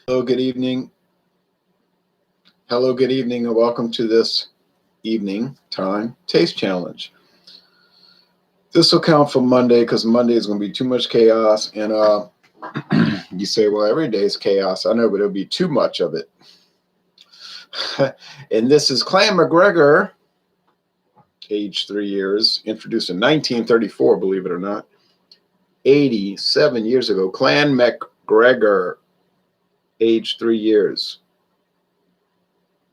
Hello, good evening. Hello, good evening, and welcome to this evening time taste challenge. This will count for Monday because Monday is going to be too much chaos. And you say, well, every day is chaos. I know, but it'll be too much of it. And this is Clan MacGregor, age 3 years, introduced in 1934, believe it or not. 87 years ago. Clan MacGregor, age 3 years.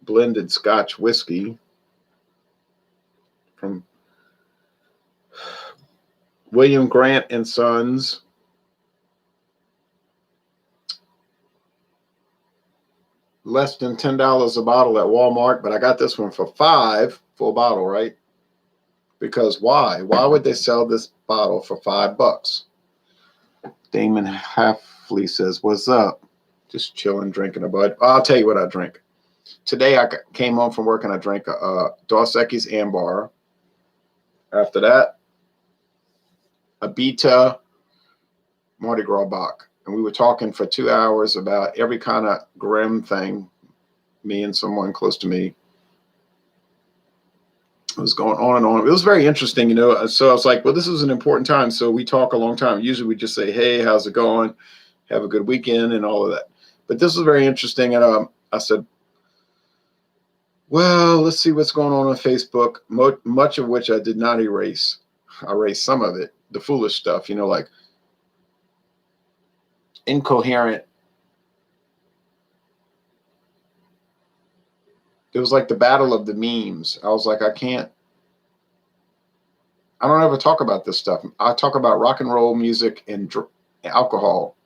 Blended scotch whiskey from William Grant and Sons. Less than $10 a bottle at Walmart, but I got this one for $5, full bottle, right? Because why? Why would they sell this bottle for $5? Damon Halfley says, "What's up? Just chilling, drinking a bud." I'll tell you what I drink. Today I came home from work and I drank a Dos Equis Ambar. After that, a Beta Mardi Gras Bock. And we were talking for 2 hours about every kind of grim thing, me and someone close to me. It was going on and on. It was very interesting, So I was like, well, this is an important time. So we talk a long time. Usually we just say, hey, how's it going? Have a good weekend and all of that. But this was very interesting. And I said, well, let's see what's going on Facebook, much of which I did not erase. I erased some of it, the foolish stuff, like incoherent. It was like the battle of the memes. I was like, I don't ever talk about this stuff. I talk about rock and roll music and alcohol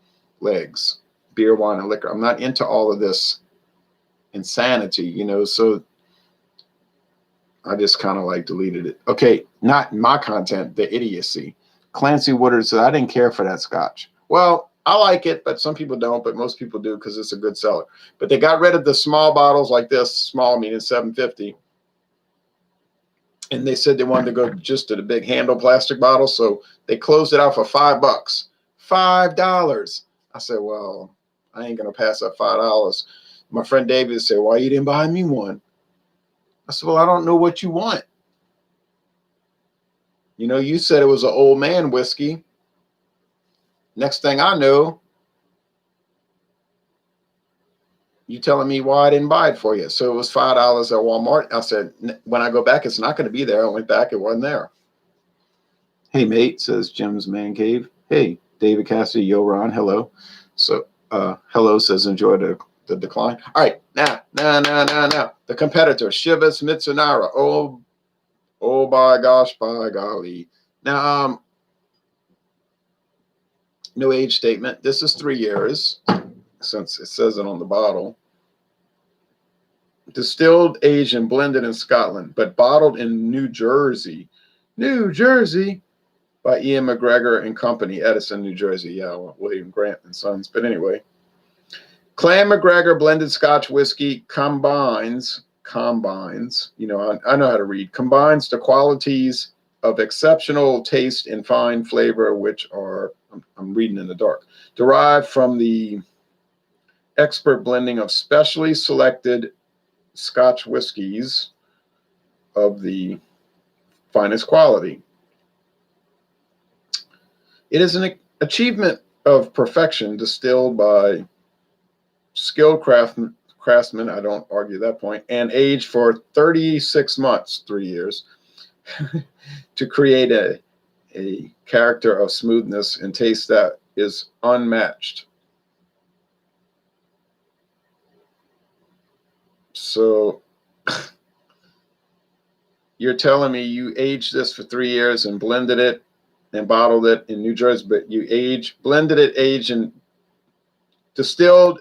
legs, beer, wine, and liquor. I'm not into all of this insanity, so I just kind of like deleted it. Okay, not my content, the idiocy. Clancy Woodard said, I didn't care for that scotch. Well, I like it, but some people don't, but most people do because it's a good seller. But they got rid of the small bottles like this, small meaning $7.50. And they said they wanted to go just to the big handle plastic bottle, so they closed it out for $5. $5. I said, well, I ain't gonna pass up $5. My friend David said, why you didn't buy me one? I said, well, I don't know what you want. You said it was an old man whiskey. Next thing I know, you telling me why I didn't buy it for you. So it was $5 at Walmart. I said, when I go back, it's not going to be there. I went back, it wasn't there. Hey, mate, says Jim's Man Cave. Hey, David Cassidy, yo, Ron, hello. So, hello, says enjoy the decline. All right, now. The competitor, Chivas Mizunara. Oh, by gosh, by golly. Now, no age statement. This is 3 years, since it says it on the bottle. Distilled, aged, and blended in Scotland, but bottled in New Jersey. New Jersey, by Ian MacGregor and Company, Edison, New Jersey. Yeah, well, William Grant and Sons. But anyway, Clan MacGregor blended Scotch whiskey combines, I know how to read, combines the qualities of exceptional taste and fine flavor, which are, I'm reading in the dark, derived from the expert blending of specially selected Scotch whiskies of the finest quality. It is an achievement of perfection distilled by skilled craftsmen, I don't argue that point, and aged for 36 months, 3 years, to create a character of smoothness and taste that is unmatched. So you're telling me you aged this for 3 years and blended it and bottled it in New Jersey, but you blended it, aged, and distilled,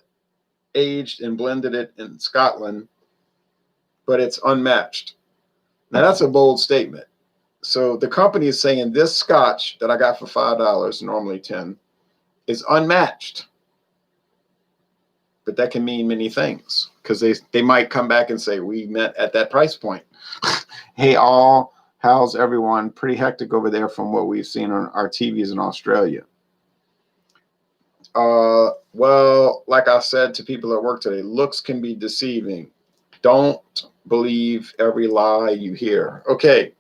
aged, and blended it in Scotland, but it's unmatched. Now that's a bold statement. So the company is saying this scotch that I got for $5, normally $10, is unmatched. But that can mean many things because they might come back and say, we met at that price point. Hey, all, how's everyone? Pretty hectic over there from what we've seen on our TVs in Australia. Well, like I said to people at work today, looks can be deceiving. Don't believe every lie you hear. Okay,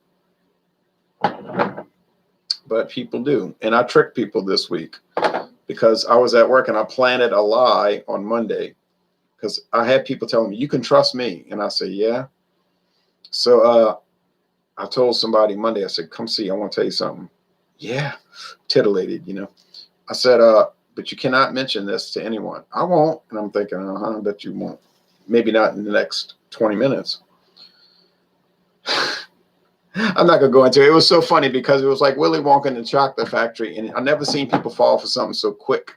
but people do. And I tricked people this week because I was at work and I planted a lie on Monday because I had people telling me, you can trust me. And I said, yeah. So I told somebody Monday, I said, come see, I want to tell you something. Yeah, titillated, you know. I said, but you cannot mention this to anyone. I won't. And I'm thinking, I bet you won't. Maybe not in the next 20 minutes. I'm not going to go into it. It was so funny because it was like Willy Wonka in the Chocolate Factory. And I've never seen people fall for something so quick.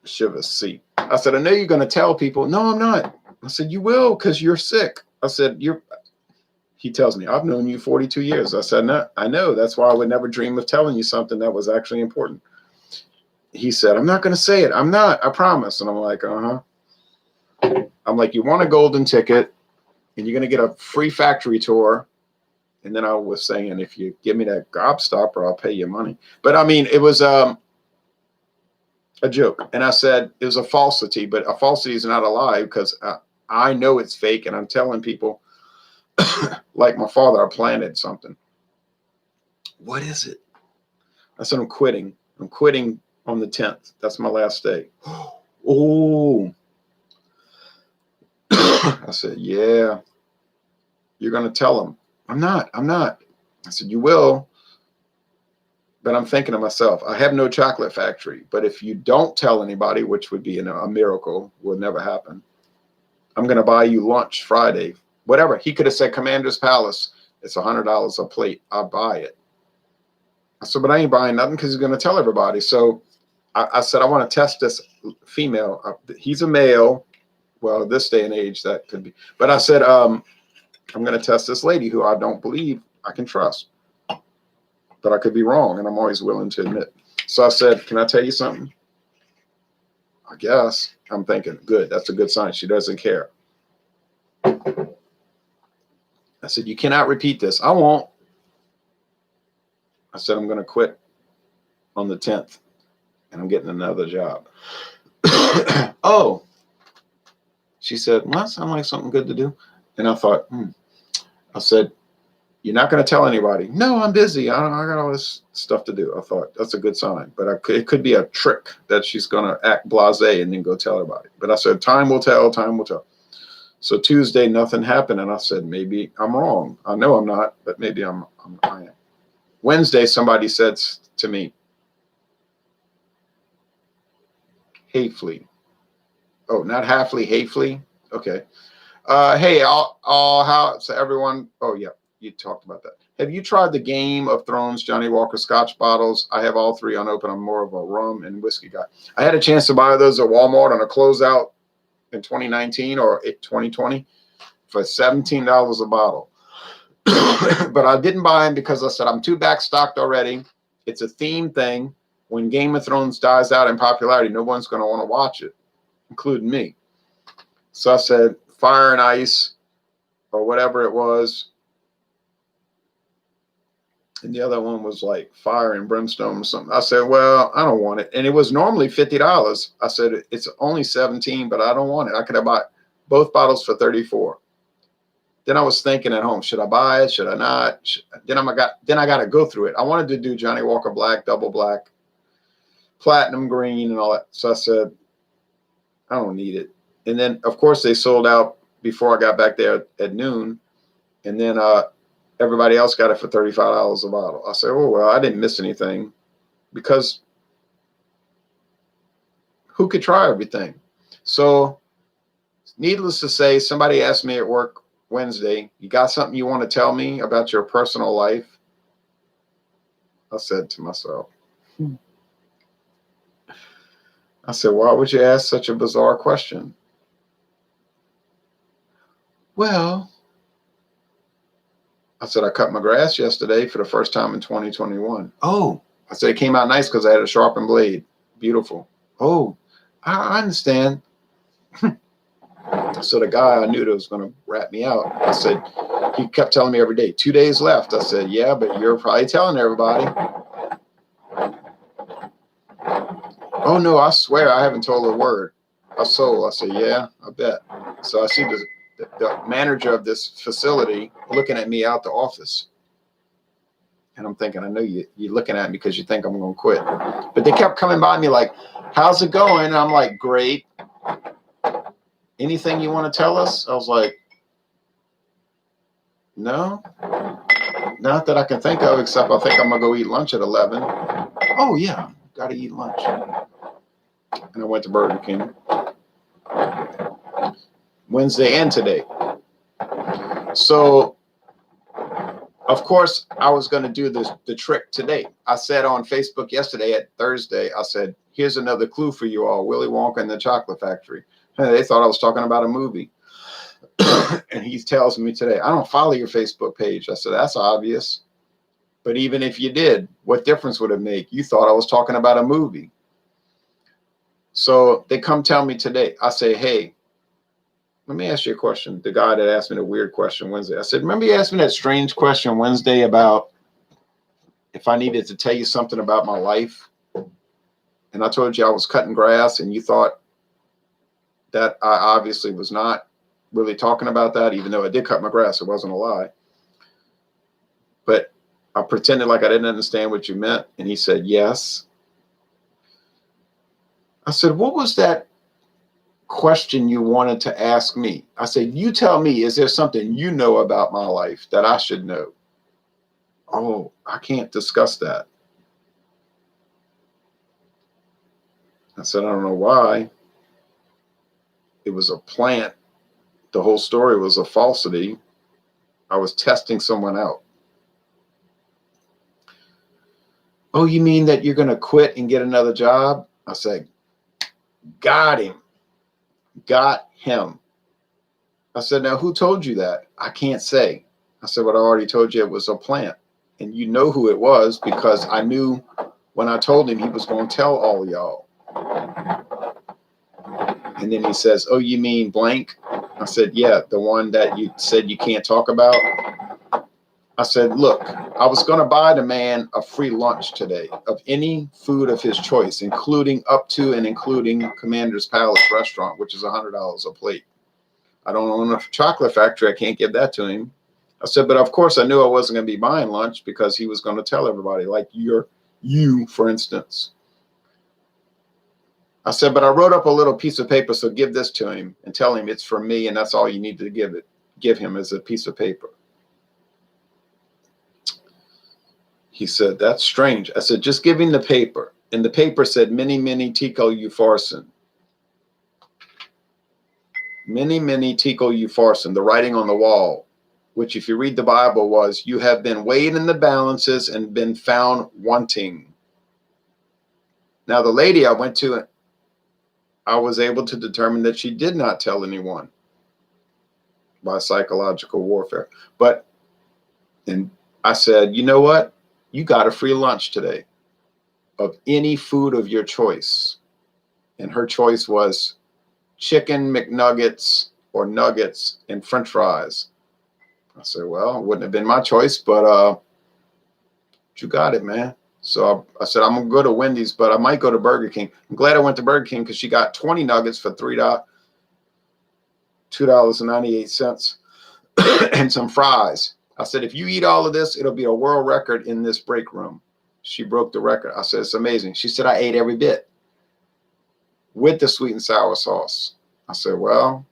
Chivas C. I said, I know you're going to tell people. No, I'm not. I said, you will because you're sick. I said, he tells me, I've known you 42 years. I said, no, I know. That's why I would never dream of telling you something that was actually important. He said, I'm not going to say it. I'm not. I promise. And I'm like, I'm like, you want a golden ticket and you're going to get a free factory tour. And then I was saying, if you give me that gobstopper, I'll pay you money. But I mean, it was a joke. And I said, it was a falsity, but a falsity is not a lie because I know it's fake. And I'm telling people, like my father, I planted something. What is it? I said, I'm quitting. I'm quitting on the 10th. That's my last day. Oh. I said, yeah. You're going to tell them. I'm not. I said, you will. But I'm thinking to myself, I have no chocolate factory. But if you don't tell anybody, which would be a miracle, will never happen, I'm going to buy you lunch Friday. Whatever. He could have said Commander's Palace. It's $100 a plate. I'll buy it. I said, but I ain't buying nothing because he's going to tell everybody. So I said, I want to test this female. He's a male. Well, this day and age, that could be. But I said, I'm going to test this lady who I don't believe I can trust. But I could be wrong, and I'm always willing to admit. So I said, can I tell you something? I guess. I'm thinking, good. That's a good sign. She doesn't care. I said, you cannot repeat this. I won't. I said, I'm going to quit on the 10th, and I'm getting another job. Oh. She said, well, that sounds like something good to do. And I thought, I said, you're not going to tell anybody. No, I'm busy. I got all this stuff to do. I thought that's a good sign, but it could be a trick that she's going to act blasé and then go tell everybody. But I said, time will tell, time will tell. So Tuesday, nothing happened. And I said, maybe I'm wrong. I know I'm not, but maybe I am. Wednesday, somebody said to me, Hayfley. Oh, not Halfley, Hayfley. Okay. Hey, how's everyone? Oh, yeah. You talked about that. Have you tried the Game of Thrones Johnny Walker Scotch bottles? I have all three unopened. I'm more of a rum and whiskey guy. I had a chance to buy those at Walmart on a closeout in 2019 or 2020 for $17 a bottle. But I didn't buy them because I said I'm too backstocked already. It's a theme thing. When Game of Thrones dies out in popularity, no one's going to want to watch it, including me. So I said Fire and Ice or whatever it was. And the other one was like Fire and Brimstone or something. I said, well, I don't want it. And it was normally $50. I said, it's only $17, but I don't want it. I could have bought both bottles for $34. Then I was thinking at home, should I buy it? Should I not? Then I got to go through it. I wanted to do Johnny Walker Black, Double Black, Platinum Green, and all that. So I said, I don't need it. And then, of course, they sold out before I got back there at noon. And then everybody else got it for $35 a bottle. I said, oh, well, I didn't miss anything because who could try everything? So needless to say, somebody asked me at work Wednesday, you got something you want to tell me about your personal life? I said to myself, I said, why would you ask such a bizarre question? Well, I said, I cut my grass yesterday for the first time in 2021. Oh, I said, it came out nice because I had a sharpened blade. Beautiful. Oh, I understand. So the guy I knew that was going to rat me out, I said, he kept telling me every day, 2 days left. I said, yeah, but you're probably telling everybody. Oh, no, I swear I haven't told her a word. I sold. I said, yeah, I bet. So I see the manager of this facility looking at me out the office. And I'm thinking, I know you're looking at me because you think I'm going to quit. But they kept coming by me like, how's it going? And I'm like, great. Anything you want to tell us? I was like, no, not that I can think of, except I think I'm going to go eat lunch at 11. Oh, yeah, got to eat lunch. And I went to Burger King Wednesday and today. So, of course, I was going to do the trick today. I said on Facebook yesterday at Thursday, I said, here's another clue for you all, Willy Wonka and the Chocolate Factory. And they thought I was talking about a movie. And he tells me today, I don't follow your Facebook page. I said, that's obvious. But even if you did, what difference would it make? You thought I was talking about a movie. So they come tell me today. I say, hey, let me ask you a question. The guy that asked me the weird question Wednesday. I said, remember you asked me that strange question Wednesday about if I needed to tell you something about my life? And I told you I was cutting grass and you thought that I obviously was not really talking about that, even though I did cut my grass. It wasn't a lie. But I pretended like I didn't understand what you meant. And he said, yes. I said, what was that question you wanted to ask me? I said, you tell me, is there something you know about my life that I should know? Oh, I can't discuss that. I said, I don't know why. It was a plant. The whole story was a falsity. I was testing someone out. Oh, you mean that you're going to quit and get another job? I said, got him. Got him. I said, now who told you that? I can't say. I said, but I already told you it was a plant. And you know who it was because I knew when I told him he was going to tell all y'all. And then he says, oh, you mean blank? I said, yeah, the one that you said you can't talk about. I said, look, I was going to buy the man a free lunch today of any food of his choice, including up to and including Commander's Palace restaurant, which is $100 a plate. I don't own a chocolate factory. I can't give that to him. I said, but of course I knew I wasn't going to be buying lunch because he was going to tell everybody, like you, for instance. I said, but I wrote up a little piece of paper, so give this to him and tell him it's for me, and that's all you need to give him is a piece of paper. He said, that's strange. I said, just give him the paper. And the paper said, many, many Tico Upharsin. Many, many Tico Upharsin, the writing on the wall, which if you read the Bible was, you have been weighed in the balances and been found wanting. Now, the lady I went to, I was able to determine that she did not tell anyone by psychological warfare. And I said, you know what? You got a free lunch today of any food of your choice. And her choice was chicken McNuggets or nuggets and French fries. I said, well, it wouldn't have been my choice, but you got it, man. So I said, I'm going to go to Wendy's, but I might go to Burger King. I'm glad I went to Burger King because she got 20 nuggets for $2.98 and some fries. I said, if you eat all of this, it'll be a world record in this break room. She broke the record. I said, it's amazing. She said, I ate every bit with the sweet and sour sauce. I said, well,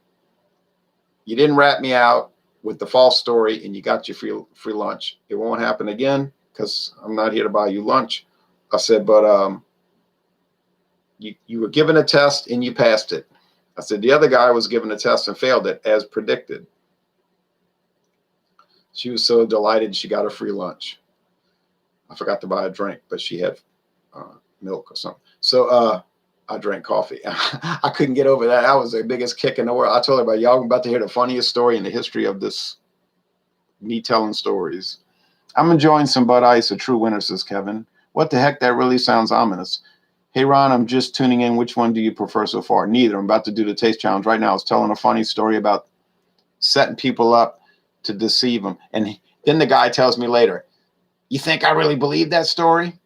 you didn't rat me out with the false story and you got your free lunch. It won't happen again because I'm not here to buy you lunch. I said, but you were given a test and you passed it. I said, the other guy was given a test and failed it as predicted. She was so delighted she got a free lunch. I forgot to buy a drink, but she had milk or something. So I drank coffee. I couldn't get over that. That was the biggest kick in the world. I told everybody, y'all about to hear the funniest story in the history of this, me telling stories. I'm enjoying some Bud Ice, a true winner, says Kevin. What the heck? That really sounds ominous. Hey, Ron, I'm just tuning in. Which one do you prefer so far? Neither. I'm about to do the taste challenge right now. I was telling a funny story about setting people up to deceive them. And then the guy tells me later, you think I really believe that story?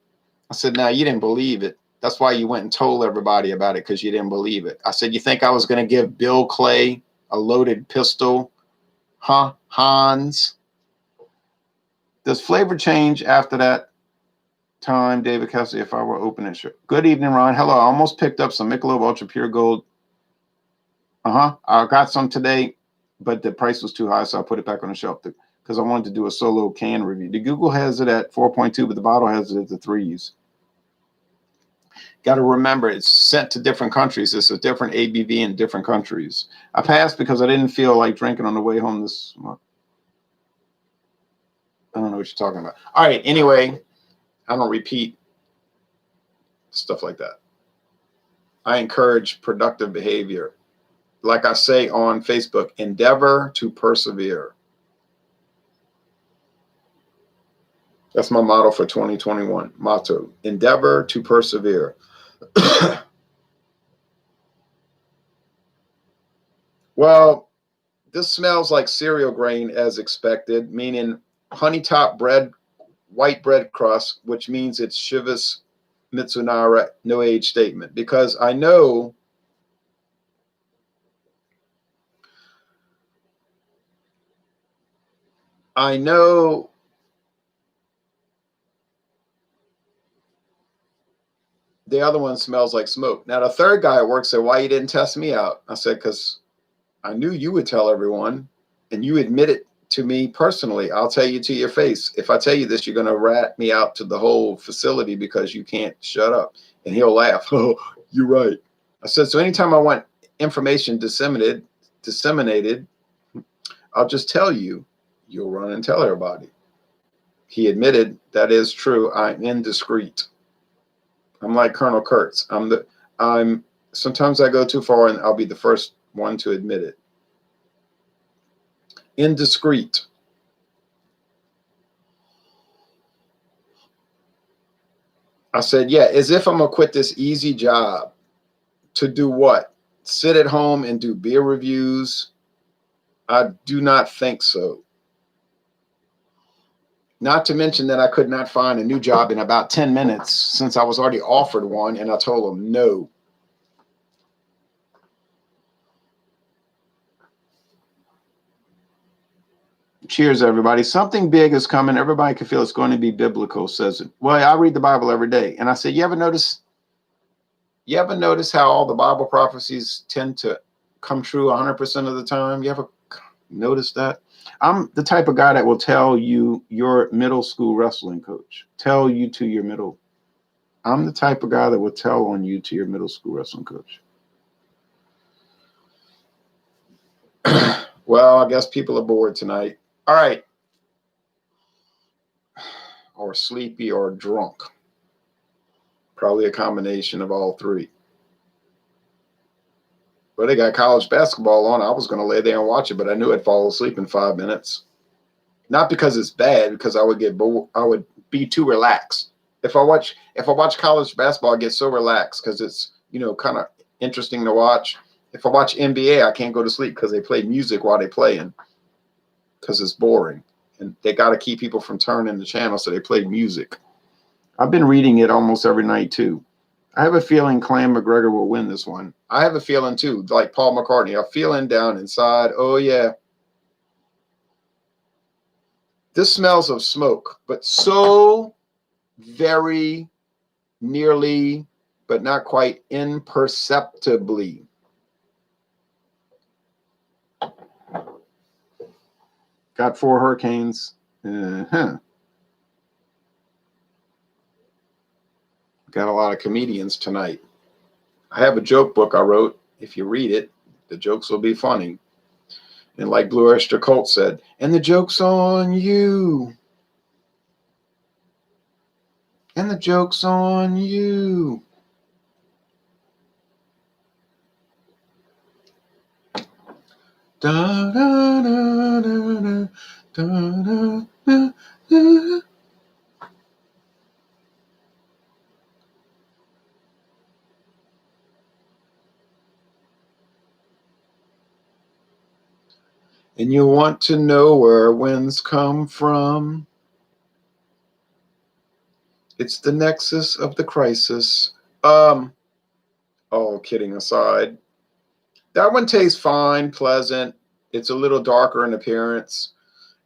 I said, no, you didn't believe it. That's why you went and told everybody about it, because you didn't believe it. I said, you think I was going to give Bill Clay a loaded pistol? Huh, Hans? Does flavor change after that time? David Kelsey, if I were open it, sure. Good evening, Ron. Hello. I almost picked up some Michelob Ultra Pure Gold. I got some today, but the price was too high, so I put it back on the shelf because I wanted to do a solo can review. The Google has it at 4.2, but the bottle has it at the 3s. Got to remember, it's sent to different countries. It's a different ABV in different countries. I passed because I didn't feel like drinking on the way home this month. I don't know what you're talking about. All right. Anyway, I don't repeat stuff like that. I encourage productive behavior. Like I say on Facebook, endeavor to persevere. That's my motto for 2021. Motto, endeavor to persevere. Well, this smells like cereal grain as expected, meaning honey top bread, white bread crust, which means it's Chivas Mizunara no age statement. Because I know the other one smells like smoke. Now, the third guy at work said, why you didn't test me out? I said, because I knew you would tell everyone, and you admit it to me personally. I'll tell you to your face. If I tell you this, you're going to rat me out to the whole facility because you can't shut up. And he'll laugh. Oh, you're right. I said, so anytime I want information disseminated, I'll just tell you. You'll run and tell everybody. He admitted that is true. I'm indiscreet. I'm like Colonel Kurtz. Sometimes I go too far and I'll be the first one to admit it. Indiscreet. I said, yeah, as if I'm going to quit this easy job to do what? Sit at home and do beer reviews? I do not think so. Not to mention that I could not find a new job in about 10 minutes since I was already offered one, and I told them no. Cheers, everybody. Something big is coming. Everybody can feel it's going to be biblical, says it. Well, I read the Bible every day. And I said, you ever notice how all the Bible prophecies tend to come true 100% of the time? You ever notice that? I'm the type of guy that will tell you your middle school wrestling coach. Tell you to your middle. I'm the type of guy that will tell on you to your middle school wrestling coach. Well, I guess people are bored tonight. All right. Or sleepy or drunk. Probably a combination of all three. But they got college basketball on. I was going to lay there and watch it, but I knew I'd fall asleep in 5 minutes. Not because it's bad, because I would get bored. I would be too relaxed. If I watch college basketball, I get so relaxed because it's, kind of interesting to watch. If I watch NBA, I can't go to sleep because they play music while they're playing because it's boring. And they got to keep people from turning the channel, so they play music. I've been reading it almost every night, too. I have a feeling MacGregor will win this one. I have a feeling, too, like Paul McCartney. I'm feeling down inside. Oh, yeah. This smells of smoke, but so very nearly, but not quite imperceptibly. Got 4 hurricanes. Got a lot of comedians tonight. I have a joke book I wrote. If you read it, the jokes will be funny. And like Blue Oyster Cult said, and the joke's on you. And the joke's on you. Da, da, da, da, da, da, da, da. And you want to know where winds come from? It's the nexus of the crisis All kidding aside, that one tastes fine, pleasant. It's a little darker in appearance.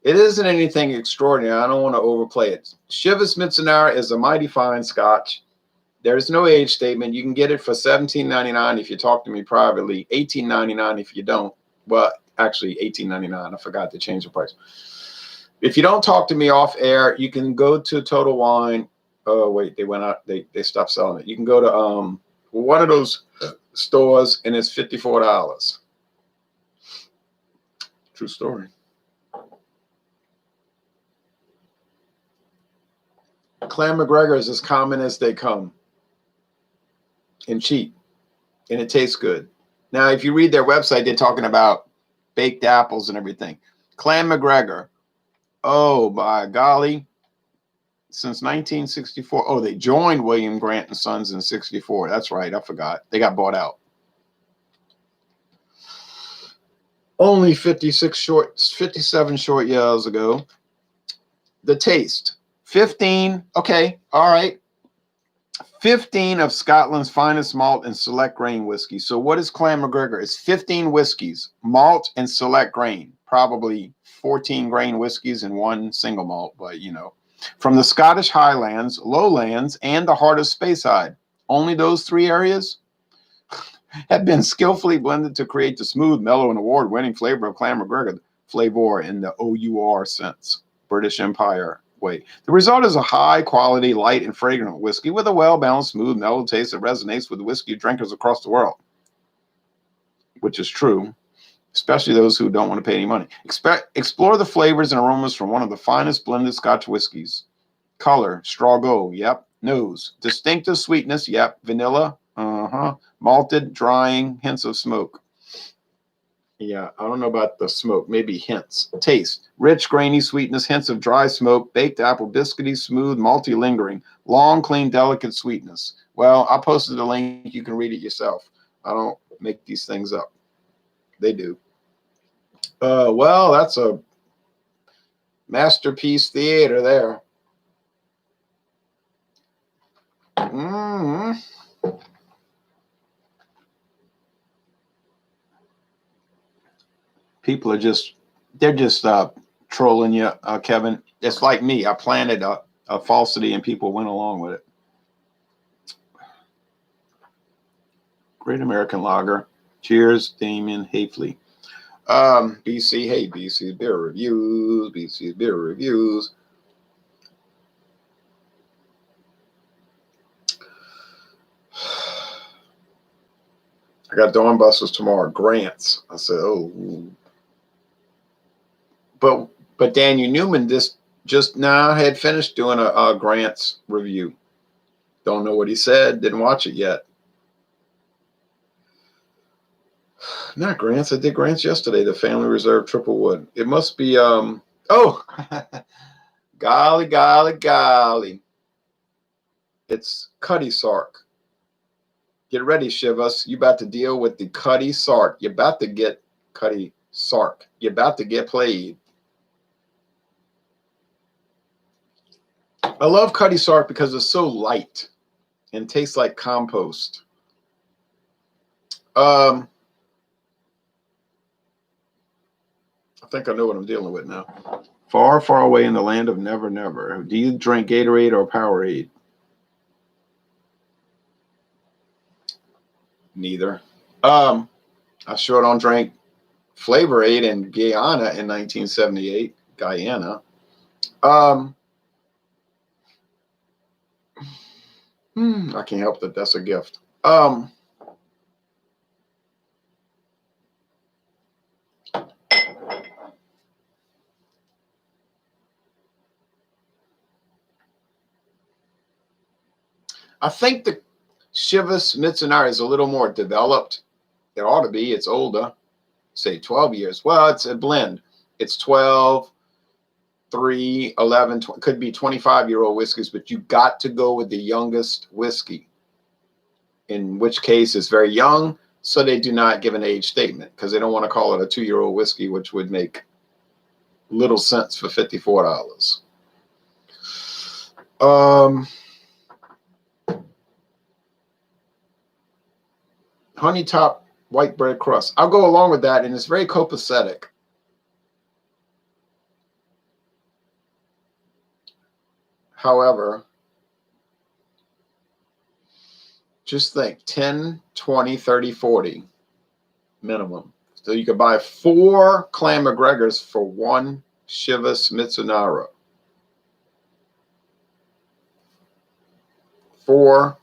It isn't anything extraordinary. I don't want to overplay it. Chivas Mizunara is a mighty fine scotch. There's no age statement. You can get it for $17.99 if you talk to me privately, $18.99 if you don't. Well, actually $18.99. I forgot to change the price. If you don't talk to me off air, you can go to Total Wine. Oh, wait, they went out. They stopped selling it. You can go to one of those stores, and it's $54. True story. Clan MacGregor is as common as they come and cheap, and it tastes good. Now, if you read their website, they're talking about baked apples and everything. Clan MacGregor, oh, by golly, since 1964. Oh, they joined William Grant and Sons in 64. That's right. I forgot. They got bought out. Only 57 short years ago. The taste. 15. Okay. All right. 15 of Scotland's finest malt and select grain whiskey. So what is Clan MacGregor? It's 15 whiskeys, malt and select grain. Probably 14 grain whiskeys and one single malt, but you know. From the Scottish Highlands, Lowlands, and the heart of Speyside. Only those three areas have been skillfully blended to create the smooth, mellow, and award-winning flavor of Clan MacGregor. Flavor in the OUR sense, British Empire way. The result is a high-quality, light, and fragrant whiskey with a well-balanced, smooth, mellow taste that resonates with whiskey drinkers across the world, which is true, especially those who don't want to pay any money. Explore the flavors and aromas from one of the finest blended Scotch whiskeys. Color, straw gold, yep. Nose, distinctive sweetness, yep. Vanilla, malted, drying, hints of smoke. Yeah, I don't know about the smoke, maybe hints. Taste, rich, grainy sweetness, hints of dry smoke, baked apple, biscuity, smooth, malty, lingering, long, clean, delicate sweetness. Well, I posted the link. You can read it yourself. I don't make these things up. They do. Well, that's a masterpiece theater there. People are they're just trolling you, Kevin. It's like me. I planted a falsity and people went along with it. Great American Lager. Cheers, Damien Hafley. BC, hey, BC's Beer Reviews, BC's Beer Reviews. I got Dawn Busters tomorrow. Grants. I said, oh. But Daniel Newman just now had finished doing a Grants review. Don't know what he said. Didn't watch it yet. Not Grants. I did Grants yesterday. The Family Reserve Triple Wood. It must be oh, golly. It's Cuddy Sark. Get ready, Chivas. You about to deal with the Cuddy Sark. You're about to get Cuddy Sark. You're about to get played. I love Cuddy Sark because it's so light and tastes like compost. I think I know what I'm dealing with now. Far, far away in the land of never, never. Do you drink Gatorade or Powerade? Neither. I sure don't drink Flavor Aid in Guyana in 1978. Guyana. I can't help that. That's a gift. I think the Chivas Mizunara is a little more developed. It ought to be. It's older. Say 12 years. Well, it's a blend. It's 12, 3, 11, 20, could be 25-year-old whiskeys, but you got to go with the youngest whiskey, in which case it's very young, so they do not give an age statement because they don't want to call it a 2-year-old whiskey, which would make little sense for $54. honey top white bread crust. I'll go along with that, and it's very copacetic. However, just think 10, 20, 30, 40 minimum. So you could buy 4 clan MacGregors for 1 Chivas Mizunara. 4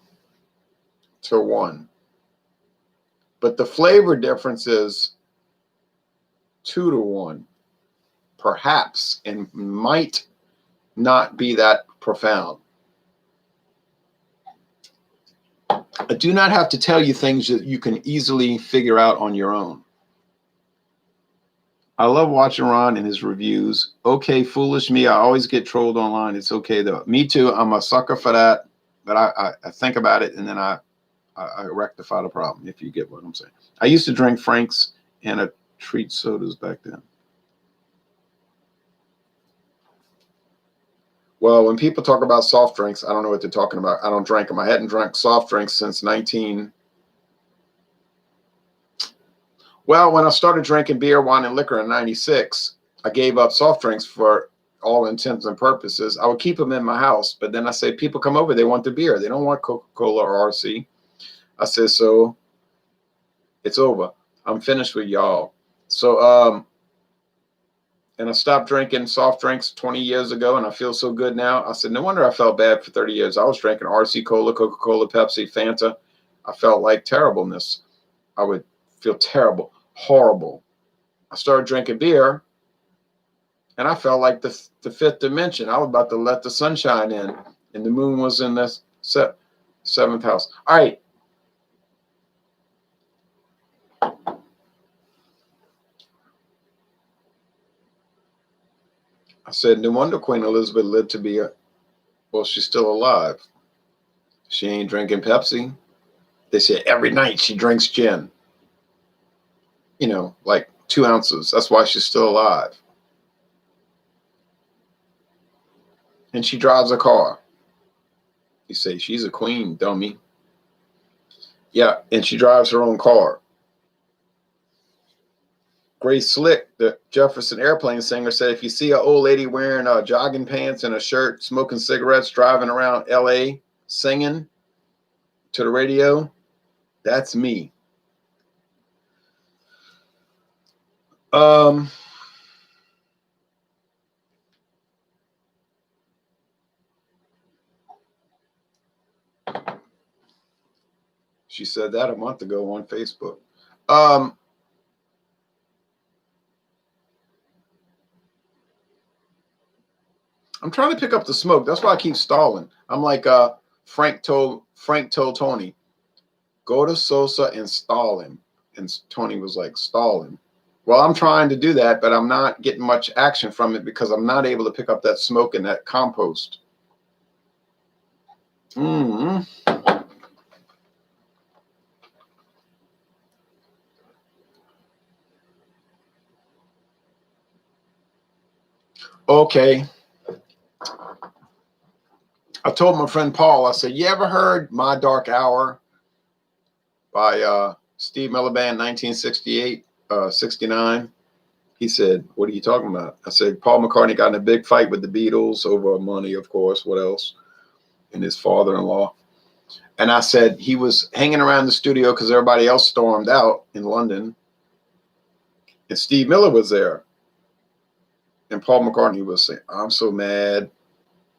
to 1. But the flavor difference is 2 to 1, perhaps, and might not be that profound. I do not have to tell you things that you can easily figure out on your own. I love watching Ron and his reviews. Okay, foolish me. I always get trolled online. It's okay, though. Me too. I'm a sucker for that. But I think about it, and then I rectify the problem, if you get what I'm saying. I used to drink Frank's and a treat sodas back then. Well, when people talk about soft drinks, I don't know what they're talking about. I don't drink them. I hadn't drank soft drinks since Well, when I started drinking beer, wine, and liquor in 96, I gave up soft drinks for all intents and purposes. I would keep them in my house, but then I say, people come over, they want the beer. They don't want Coca-Cola or RC. I said, so it's over. I'm finished with y'all. So, and I stopped drinking soft drinks 20 years ago, and I feel so good now. I said, no wonder I felt bad for 30 years. I was drinking RC Cola, Coca-Cola, Pepsi, Fanta. I felt like terribleness. I would feel terrible, horrible. I started drinking beer, and I felt like the 5th dimension. I was about to let the sunshine in, and the moon was in the 7th house. All right. I said, no wonder Queen Elizabeth lived to be well, she's still alive. She ain't drinking Pepsi. They said every night she drinks gin. You know, like 2 ounces. That's why she's still alive. And she drives a car. You say, she's a queen, dummy. Yeah, and she drives her own car. Grace Slick, the Jefferson Airplane singer, said if you see an old lady wearing jogging pants and a shirt, smoking cigarettes, driving around L.A., singing to the radio, that's me. She said that a month ago on Facebook. I'm trying to pick up the smoke. That's why I keep stalling. I'm like Frank told Tony, go to Sosa and stall him. And Tony was like, stall him. Well, I'm trying to do that, but I'm not getting much action from it because I'm not able to pick up that smoke and that compost. Okay. I told my friend Paul, I said, you ever heard My Dark Hour by Steve Miller Band, 1968, 69? He said, what are you talking about? I said, Paul McCartney got in a big fight with the Beatles over money, of course. What else? And his father-in-law. And I said, he was hanging around the studio because everybody else stormed out in London. And Steve Miller was there. And Paul McCartney was saying, I'm so mad.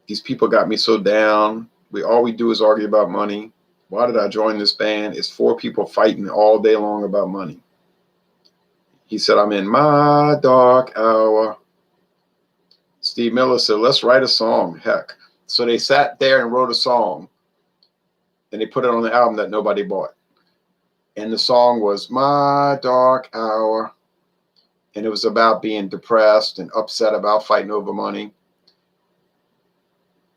These people got me so down. All we do is argue about money. Why did I join this band? It's 4 people fighting all day long about money. He said, I'm in my dark hour. Steve Miller said, let's write a song. Heck. So they sat there and wrote a song. And they put it on the album that nobody bought. And the song was My Dark Hour. And it was about being depressed and upset about fighting over money.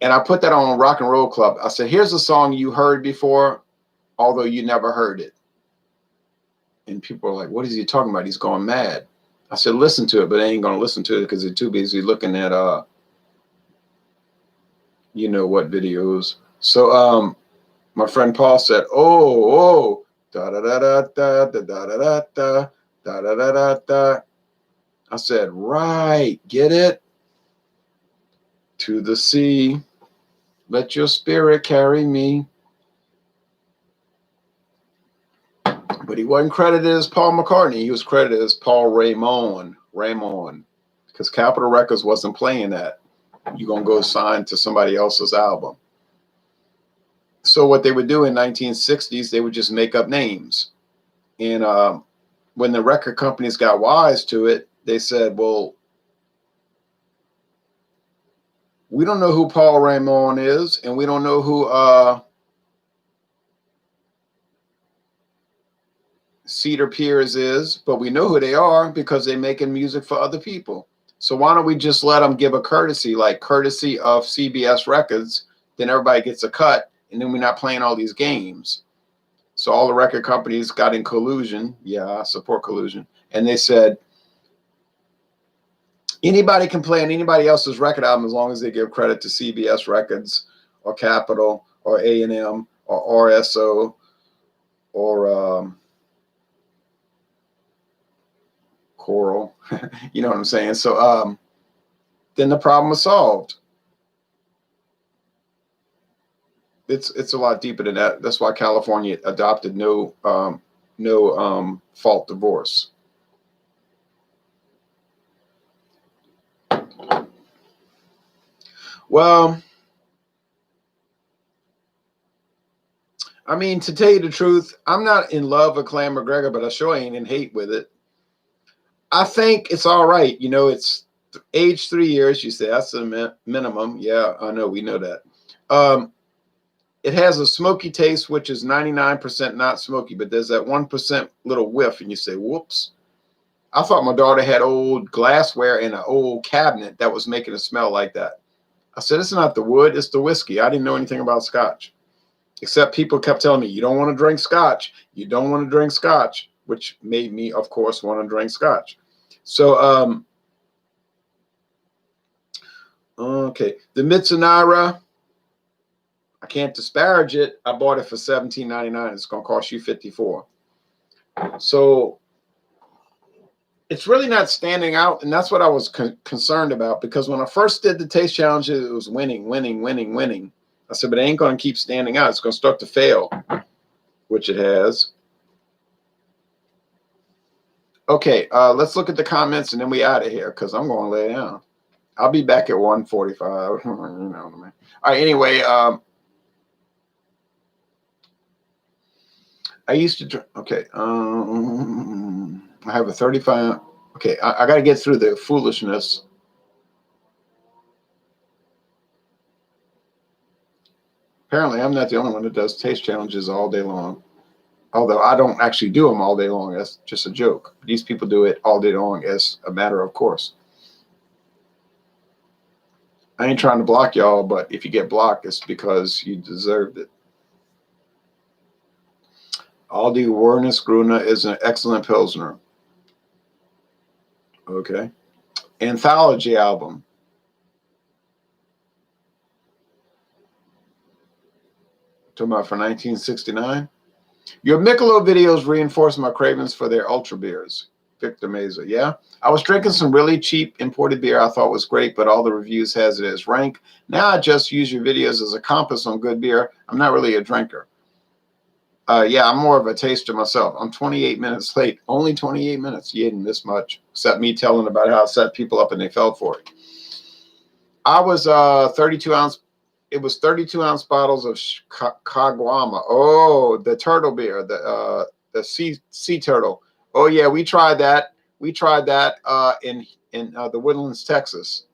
And I put that on Rock and Roll Club. I said, here's a song you heard before, although you never heard it. And people are like, what is he talking about? He's going mad. I said, listen to it, but they ain't going to listen to it because they're too busy looking at, you know what videos. So my friend Paul said, oh, Da da da da da da da da da da da da da da. I said, right, get it? To the sea, let your spirit carry me. But he wasn't credited as Paul McCartney. He was credited as Paul Ramon, because Capitol Records wasn't playing that. You're going to go sign to somebody else's album. So what they would do in 1960s, they would just make up names. And when the record companies got wise to it, they said, well, we don't know who Paul Ramon is, and we don't know who Cedar Piers is, but we know who they are because they're making music for other people. So why don't we just let them give a courtesy, like courtesy of CBS Records, then everybody gets a cut, and then we're not playing all these games. So all the record companies got in collusion. Yeah, I support collusion. And they said, anybody can play on anybody else's record album as long as they give credit to CBS Records or Capitol or A&M or RSO or Coral. You know what I'm saying? So then the problem was solved. It's a lot deeper than that. That's why California adopted no fault divorce. Well, I mean, to tell you the truth, I'm not in love with Clan MacGregor, but I sure ain't in hate with it. I think it's all right. You know, it's age 3 years. You say that's the minimum. Yeah, I know. We know that. It has a smoky taste, which is 99% not smoky, but there's that 1% little whiff, and you say, whoops. I thought my daughter had old glassware in an old cabinet that was making it smell like that. I said, it's not the wood, it's the whiskey. I didn't know anything about scotch, except people kept telling me, you don't want to drink scotch. You don't want to drink scotch, which made me, of course, want to drink scotch. So, okay. The Mizunara, I can't disparage it. I bought it for $17.99. It's going to cost you $54. So it's really not standing out. And that's what I was concerned about, because when I first did the taste challenge, it was winning. I said, but it ain't going to keep standing out. It's going to start to fail, which it has. Okay, let's look at the comments and then we out of here because I'm going to lay down. I'll be back at 1:45. You know what I mean. All right, anyway, I used to, okay, I have a 35, okay, I got to get through the foolishness. Apparently, I'm not the only one that does taste challenges all day long. Although I don't actually do them all day long. That's just a joke. These people do it all day long as a matter of course. I ain't trying to block y'all, but if you get blocked, it's because you deserved it. Aldi Wernesgrüner is an excellent Pilsner. Okay. Anthology album. Talking about for 1969. Your Michelob videos reinforce my cravings for their ultra beers. Victor Meza. Yeah. I was drinking some really cheap imported beer I thought was great, but all the reviews has it as rank. Now I just use your videos as a compass on good beer. I'm not really a drinker. Yeah, I'm more of a taster myself. I'm 28 minutes late. Only 28 minutes. You didn't miss much, except me telling about how I set people up and they fell for it. I was 32 ounce. It was 32-ounce bottles of Caguama. Oh, the turtle beer, the sea turtle. Oh yeah, we tried that. We tried that in the Woodlands, Texas.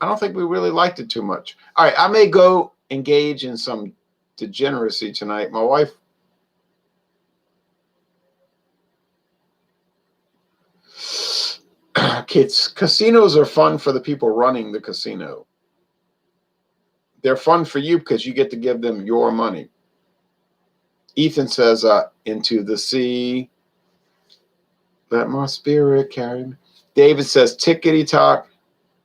I don't think we really liked it too much. All right, I may go engage in some degeneracy tonight. My wife. Kids, casinos are fun for the people running the casino. They're fun for you because you get to give them your money. Ethan says, into the sea, let my spirit carry me. David says, tickety tock,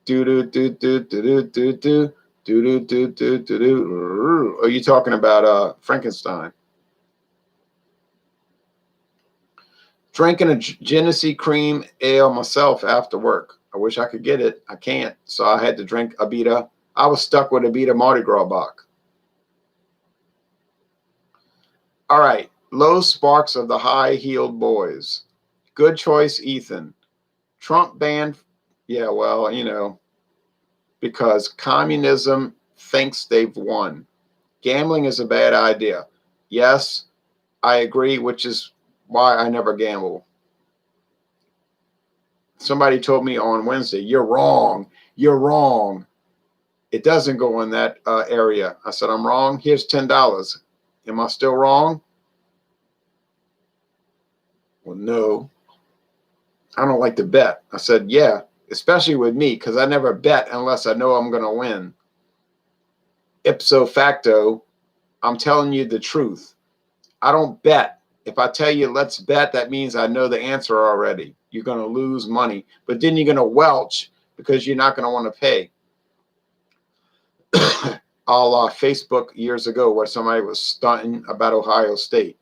do do do do do do do do do do do do do. Are you talking about Frankenstein? Drinking a Genesee cream ale myself after work. I wish I could get it. I can't. So I had to drink Abita. I was stuck with Abita Mardi Gras Bock. All right. Low sparks of the high-heeled boys. Good choice, Ethan. Trump banned, yeah, well, because communism thinks they've won. Gambling is a bad idea. Yes, I agree, which is why I never gamble. Somebody told me on Wednesday, you're wrong. You're wrong. It doesn't go in that area. I said, I'm wrong. Here's $10. Am I still wrong? Well, no. I don't like to bet. I said, yeah, especially with me, because I never bet unless I know I'm going to win. Ipso facto, I'm telling you the truth. I don't bet. If I tell you let's bet, that means I know the answer already. You're going to lose money, but then you're going to welch because you're not going to want to pay. A la Facebook years ago where somebody was stunting about Ohio State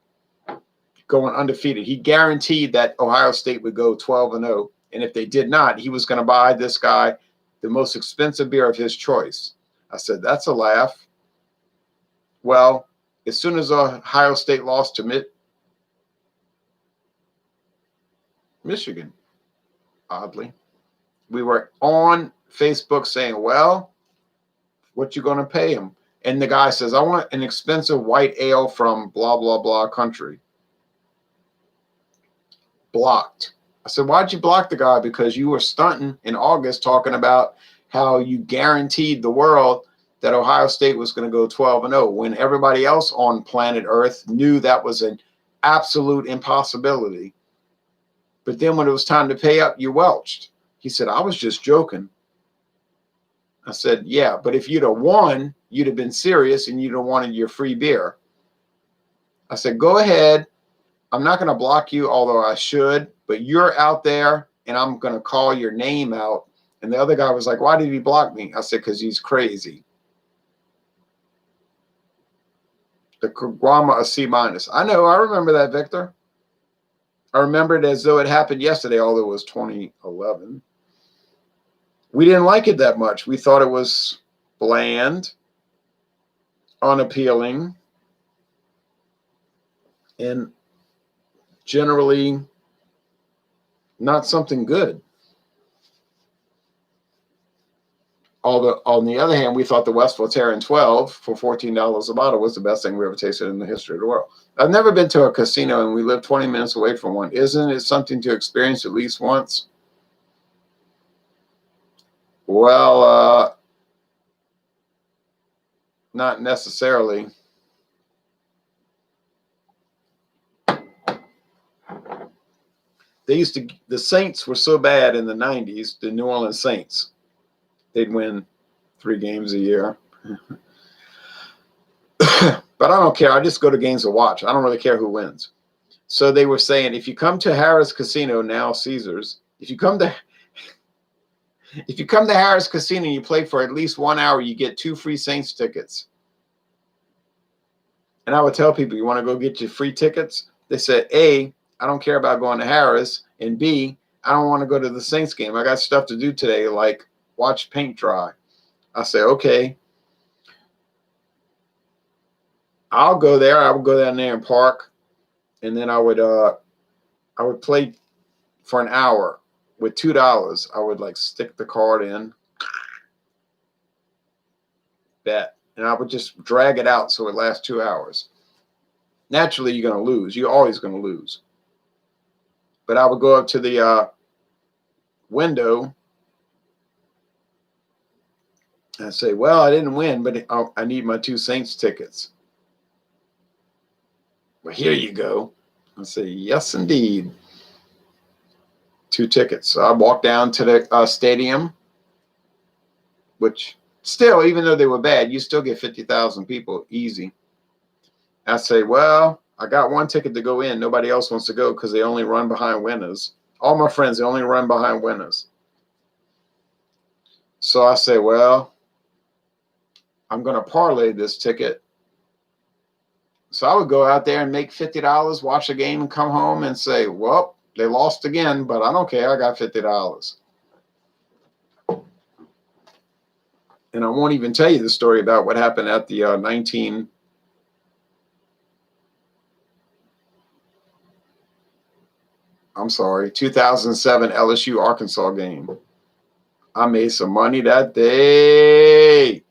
going undefeated. He guaranteed that Ohio State would go 12-0. And if they did not, he was going to buy this guy the most expensive beer of his choice. I said, that's a laugh. Well, as soon as Ohio State lost to Michigan, oddly, we were on Facebook saying, well, what you going to pay him? And the guy says, I want an expensive white ale from blah, blah, blah country. Blocked. I said, why'd you block the guy? Because you were stunting in August talking about how you guaranteed the world that Ohio State was going to go 12-0 when everybody else on planet Earth knew that was an absolute impossibility. But then when it was time to pay up, you welched. He said, I was just joking. I said, yeah, but if you'd have won, you'd have been serious and you'd have wanted your free beer. I said, go ahead. I'm not going to block you, although I should, but you're out there and I'm going to call your name out. And the other guy was like, why did he block me? I said, because he's crazy. The Kagwama a C-. I know. I remember that, Victor. I remember it as though it happened yesterday, although it was 2011. We didn't like it that much. We thought it was bland, unappealing, and generally not something good. Although, on the other hand, we thought the West Voltairean 12 for $14 a bottle was the best thing we ever tasted in the history of the world. I've never been to a casino, and we live 20 minutes away from one. Isn't it something to experience at least once? Well, not necessarily. The Saints were so bad in the 90s, the New Orleans Saints. They'd win 3 games a year. But I don't care. I just go to games to watch. I don't really care who wins. So they were saying, if you come to Harris Casino, now Caesars, if you come to Harris Casino and you play for at least 1 hour, you get 2 free Saints tickets. And I would tell people, you want to go get your free tickets? They said, A, I don't care about going to Harris, and B, I don't want to go to the Saints game. I got stuff to do today, like watch paint dry. I say, okay. I'll go there. I would go down there and park, and then I would play for an hour with $2. I would like stick the card in, bet, and I would just drag it out so it lasts 2 hours. Naturally, you're going to lose. You're always going to lose. But I would go up to the window and say, well, I didn't win, but I need my 2 Saints tickets. Well, here you go. I say, yes, indeed. 2 tickets. So I walked down to the stadium, which still, even though they were bad, you still get 50,000 people easy. I say, well, I got 1 ticket to go in. Nobody else wants to go because they only run behind winners. All my friends, they only run behind winners. So I say, well, I'm going to parlay this ticket. So I would go out there and make $50, watch a game, and come home and say, well, They lost again, but I don't care. I got $50. And I won't even tell you the story about what happened at the 2007 LSU Arkansas game. I made some money that day.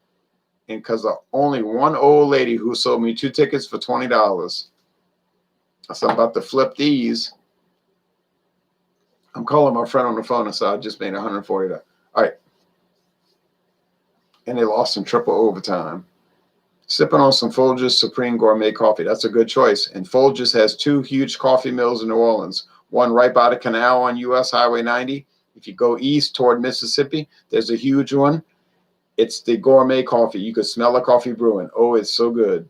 And because of only one old lady who sold me 2 tickets for $20. I said, I'm about to flip these. I'm calling my friend on the phone and said, I just made $140. All right. And they lost in triple overtime. Sipping on some Folgers Supreme Gourmet coffee. That's a good choice. And Folgers has 2 huge coffee mills in New Orleans. One right by the canal on US Highway 90. If you go east toward Mississippi, there's a huge one. It's the gourmet coffee. You could smell the coffee brewing. Oh, it's so good.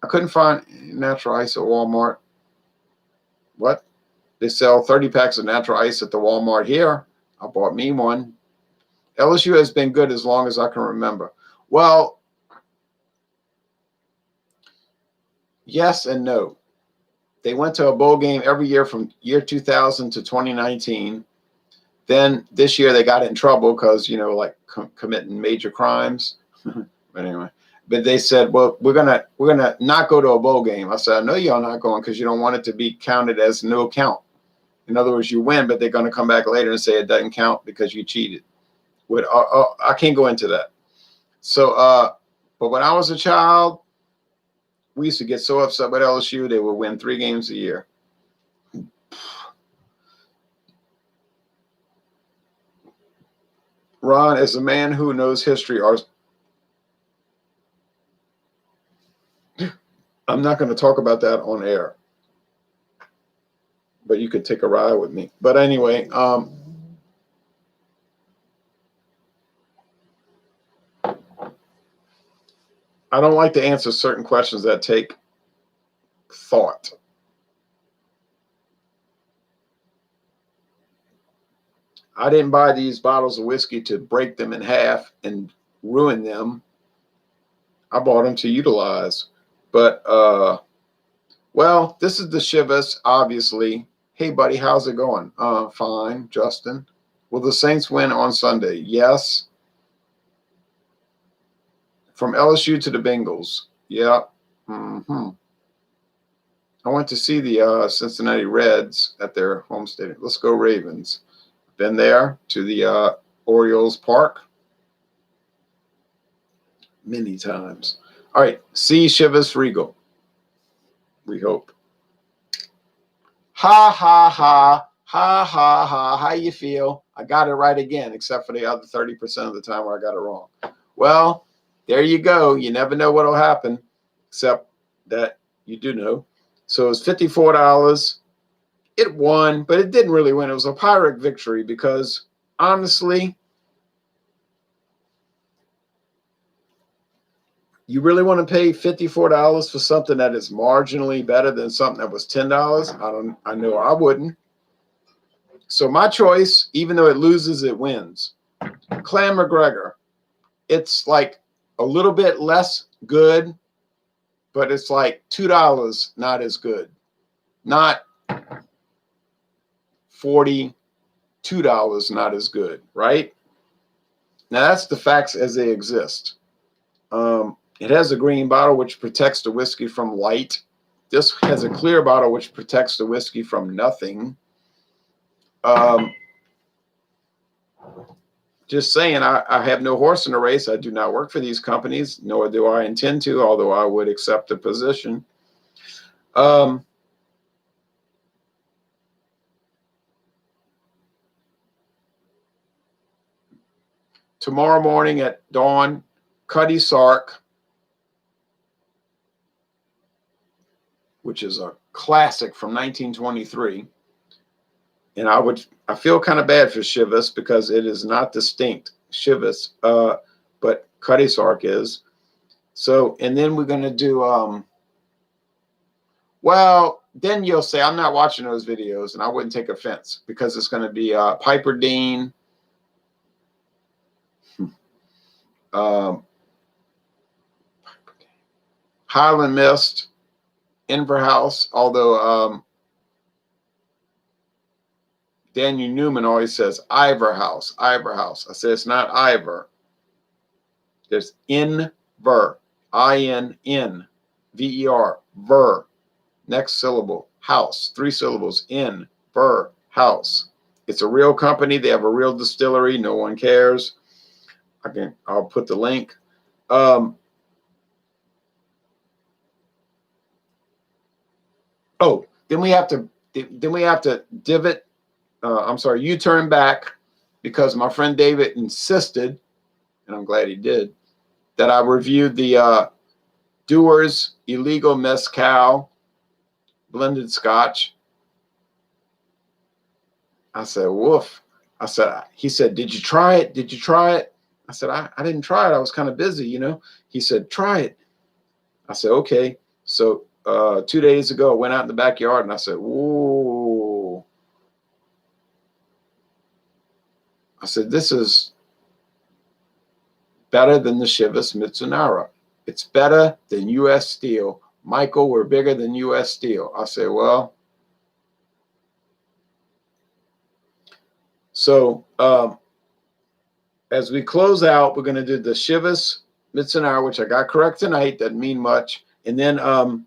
I couldn't find natural ice at Walmart. What? They sell 30 packs of natural ice at the Walmart here. I bought me one. LSU has been good as long as I can remember. Well, yes and no. They went to a bowl game every year from year 2000 to 2019. Then this year they got in trouble because, like committing major crimes. But anyway, but they said, well, we're gonna not go to a bowl game. I said, I know y'all not going because you don't want it to be counted as no count. In other words, you win, but they're going to come back later and say it doesn't count because you cheated. I can't go into that. So, but when I was a child, we used to get so upset with LSU, they would win 3 games a year. Ron, as a man who knows history, I'm not going to talk about that on air, but you could take a ride with me. But anyway, I don't like to answer certain questions that take thought. I didn't buy these bottles of whiskey to break them in half and ruin them. I bought them to utilize. But, well, this is the Chivas, obviously. Hey, buddy, how's it going? Fine, Justin. Will the Saints win on Sunday? Yes. From LSU to the Bengals. Yeah. I went to see the Cincinnati Reds at their home stadium. Let's go Ravens. Been there to the Orioles Park many times. All right. See Chivas Regal. We hope. Ha, ha, ha. Ha, ha, ha. How you feel? I got it right again, except for the other 30% of the time where I got it wrong. Well, there you go. You never know what will happen, except that you do know. So it's $54. It won, but it didn't really win. It was a Pyrrhic victory because, honestly, you really want to pay $54 for something that is marginally better than something that was $10? I know I wouldn't. So my choice, even though it loses, it wins. Clan MacGregor. It's like a little bit less good, but it's like $2 not as good. Not $42 not as good, right? Now that's the facts as they exist. It has a green bottle which protects the whiskey from light. This has a clear bottle which protects the whiskey from nothing. Just saying, I have no horse in the race. I do not work for these companies, nor do I intend to, although I would accept a position. Tomorrow morning at dawn, Cuddy Sark, which is a classic from 1923. And I feel kind of bad for Chivas because it is not distinct Chivas, but Cuddy Sark is. So, and then we're going to do, well, then you'll say, I'm not watching those videos, and I wouldn't take offense because it's going to be Piper Dean, Highland Mist, Inver House, although Daniel Newman always says Ivor House, Ivor House. I say it's not Ivor. There's Inver, I-N-N-V-E-R, ver. Next syllable, house, 3 syllables, Inver House. It's a real company. They have a real distillery. No one cares. I'll put the link. Oh, then we have to divot. U-turn back, because my friend David insisted, and I'm glad he did, that I reviewed the Dewar's Illegal Mezcal blended scotch. I said, woof. He said, did you try it? Did you try it? I said, I didn't try it. I was kind of busy, you know. He said, try it. I said, okay. So 2 days ago, I went out in the backyard and I said, whoa. I said, this is better than the Chivas Mizunara. It's better than U.S. Steel. Michael, we're bigger than U.S. Steel. I said, well, so as we close out, we're going to do the Chivas Mizunara, which I got correct tonight. Doesn't mean much. And then I'm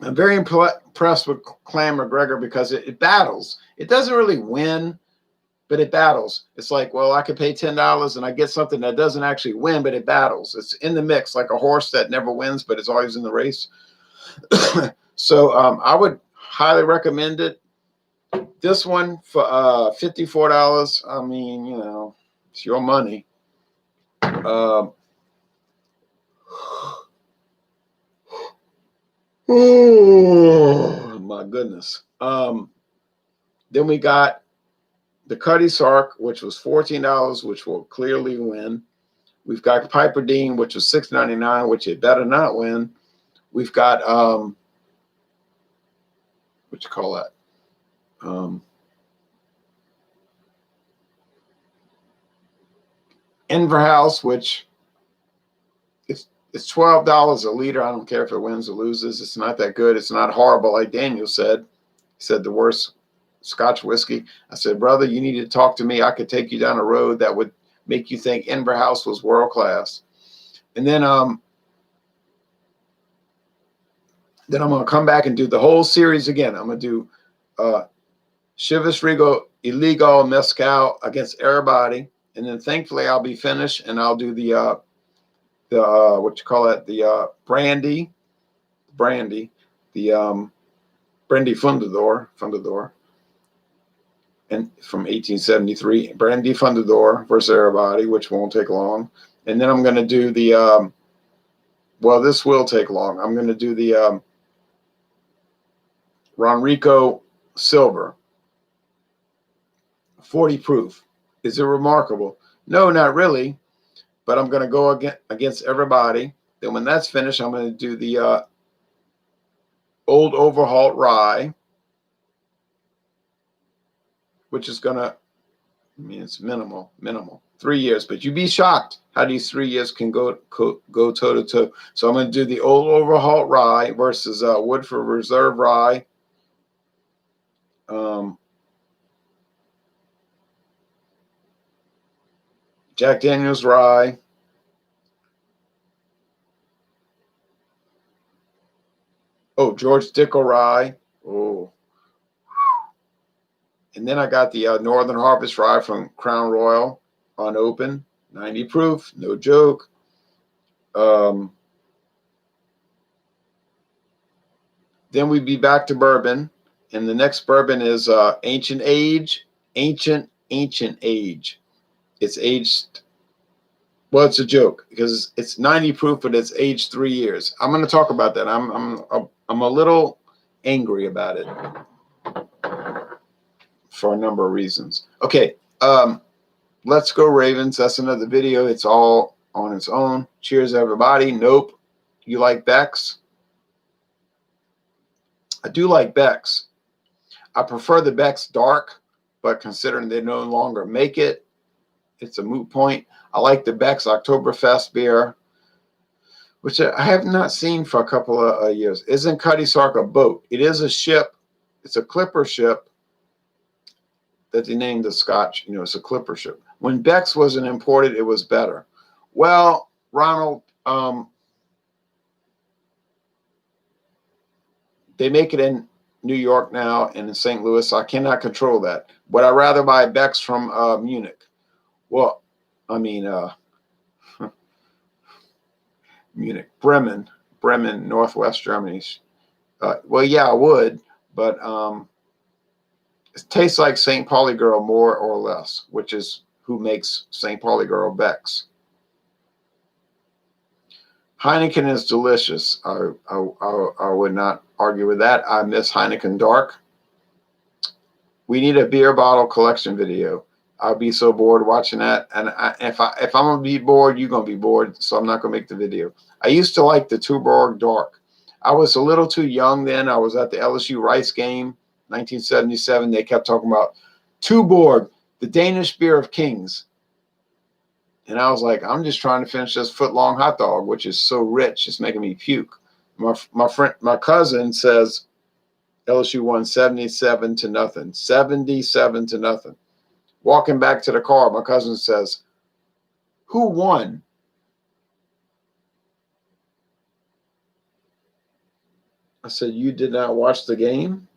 very impressed with Clan MacGregor, because it battles. It doesn't really win, but it battles. It's like, well, I could pay $10 and I get something that doesn't actually win, but it battles. It's in the mix, like a horse that never wins, but it's always in the race. So I would highly recommend it. This one for $54. I mean, you know, it's your money. Oh my goodness. Then we got the Cuddy Sark, which was $14, which will clearly win. We've got Piper Dean, which was $6.99, which it better not win. We've got what you call that? Inverhouse, which it's $12 a liter. I don't care if it wins or loses. It's not that good. It's not horrible, like Daniel said. He said the worst Scotch whiskey. I said, brother, you need to talk to me. I could take you down a road that would make you think Inverhouse was world class. And then I'm going to come back and do the whole series again. I'm going to do Chivas Illegal Mezcal against everybody. And then thankfully I'll be finished, and I'll do the what you call it, the brandy, the Brandy Fundador, and from 1873, Brandy Fundador versus everybody, which won't take long. And then I'm going to do the well, this will take long. I'm going to do the Ronrico Silver, 40 proof. Is it remarkable? No, not really. But I'm going to go against everybody. Then when that's finished, I'm going to do the Old Overhauled Rye, which is going to, I mean, it's minimal, 3 years. But you'd be shocked how these 3 years can go toe to toe. So I'm going to do the Old Overhauled Rye versus Woodford Reserve Rye. Jack Daniel's Rye. Oh, George Dickel Rye. Oh. And then I got the Northern Harvest Rye from Crown Royal, unopened, 90 proof, no joke. Then we'd be back to bourbon. And the next bourbon is Ancient Age. Ancient Age. It's aged, well, it's a joke because it's 90 proof, but it's aged 3 years. I'm going to talk about that. I'm a little angry about it for a number of reasons. Okay, let's go Ravens. That's another video. It's all on its own. Cheers, everybody. Nope. You like Beck's? I do like Beck's. I prefer the Beck's dark, but considering they no longer make it, it's a moot point. I like the Beck's Oktoberfest beer, which I have not seen for a couple of years. Isn't Cuddy Sark a boat? It is a ship, It's a clipper ship that they named the Scotch. You know, it's a clipper ship. When Beck's wasn't imported, it was better. Well, Ronald, they make it in New York now and in St. Louis. So I cannot control that. Would I rather buy Beck's from Munich? Well, I mean, Munich, Bremen, Northwest Germany. Well, yeah, I would, but it tastes like St. Pauli Girl more or less, which is who makes St. Pauli Girl Beck's. Heineken is delicious. I would not argue with that. I miss Heineken Dark. We need a beer bottle collection video. I'll be so bored watching that. And if I'm gonna be bored, you're gonna be bored. So I'm not gonna make the video. I used to like the Tuborg Dark. I was a little too young then. I was at the LSU Rice game, 1977. They kept talking about Tuborg, the Danish beer of kings. And I was like, I'm just trying to finish this foot-long hot dog, which is so rich, it's making me puke. My cousin says LSU won 77-0. 77-0. Walking back to the car, my cousin says, "Who won?" I said, "You did not watch the game?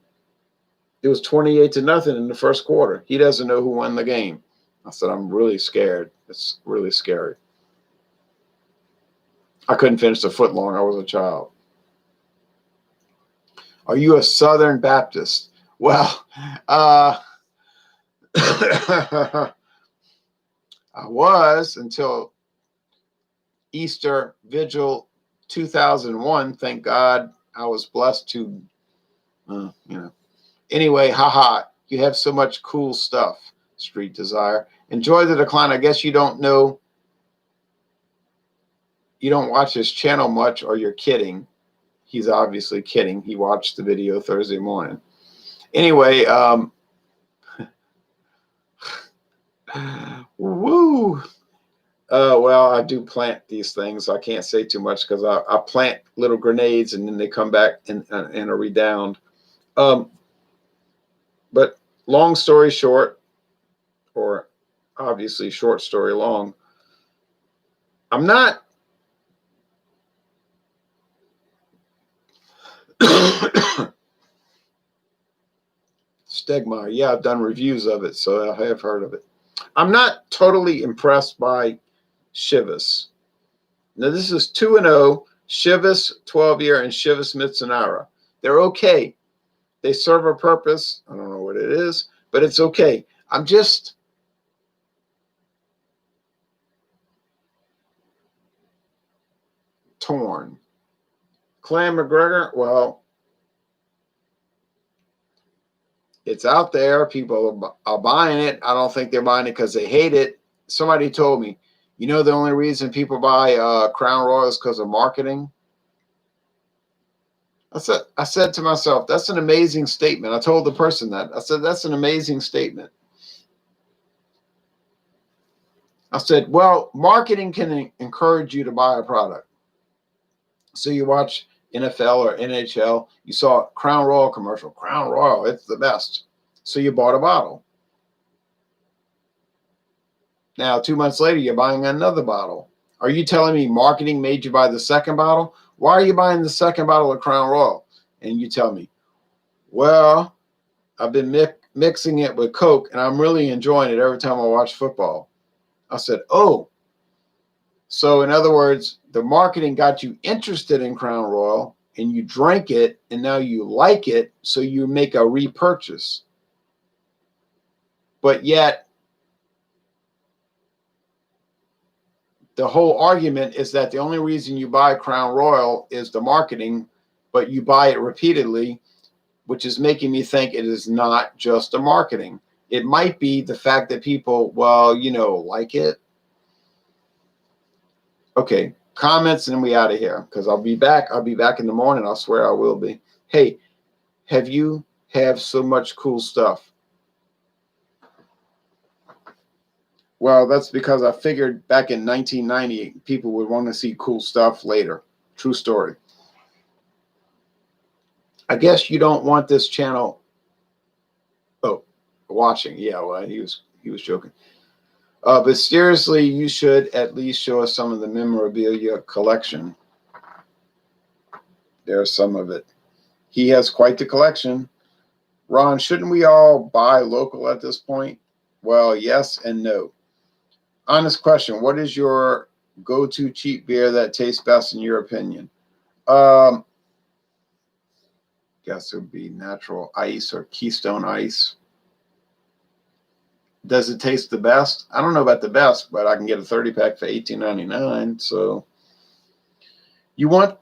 It was 28-0 in the first quarter. He doesn't know who won the game." I said, "I'm really scared. It's really scary." I couldn't finish the foot long. I was a child. Are you a Southern Baptist? Well, I was until Easter Vigil 2001. Thank God I was blessed to, you know. Anyway, haha, you have so much cool stuff, Street Desire. Enjoy the decline. I guess you don't know. You don't watch his channel much, or you're kidding. He's obviously kidding. He watched the video Thursday morning. Anyway, woo. Well, I do plant these things. I can't say too much because I plant little grenades and then they come back and are redowned. But long story short, or obviously short story long, I'm not Stegmaier. Yeah, I've done reviews of it, so I have heard of it. I'm not totally impressed by Chivas. Now, this is 2-0, Chivas 12-year and Chivas Mizunara. They're okay. They serve a purpose. I don't know what it is, but it's okay. I'm just torn. Clan MacGregor, well, it's out there. People are buying it. I don't think they're buying it because they hate it. Somebody told me, you know, the only reason people buy Crown Royal is because of marketing. I said to myself, that's an amazing statement. I told the person that. I said, that's an amazing statement. I said, well, marketing can encourage you to buy a product. So you watch NFL or NHL, you saw Crown Royal commercial. Crown Royal, it's the best. So you bought a bottle. Now, 2 months later, you're buying another bottle. Are you telling me marketing made you buy the second bottle? Why are you buying the second bottle of Crown Royal? And you tell me, well, I've been mixing it with Coke, and I'm really enjoying it every time I watch football. I said, oh. So in other words, the marketing got you interested in Crown Royal, and you drank it, and now you like it, so you make a repurchase. But yet, the whole argument is that the only reason you buy Crown Royal is the marketing, but you buy it repeatedly, which is making me think it is not just the marketing. It might be the fact that people, well, you know, like it. Okay, comments and we out of here because I'll be back. I'll be back in the morning. I swear I will be. Hey, have so much cool stuff? Well, that's because I figured back in 1990, people would want to see cool stuff later. True story. I guess you don't want this channel Watching. Yeah, well, he was joking. But seriously, you should at least show us some of the memorabilia collection. There's some of it. He has quite the collection. Ron, shouldn't we all buy local at this point? Well, yes and no. Honest question. What is your go-to cheap beer that tastes best in your opinion? Guess it would be Natural Ice or Keystone Ice. Does it taste the best? I don't know about the best, but I can get a 30-pack for $18.99. So you want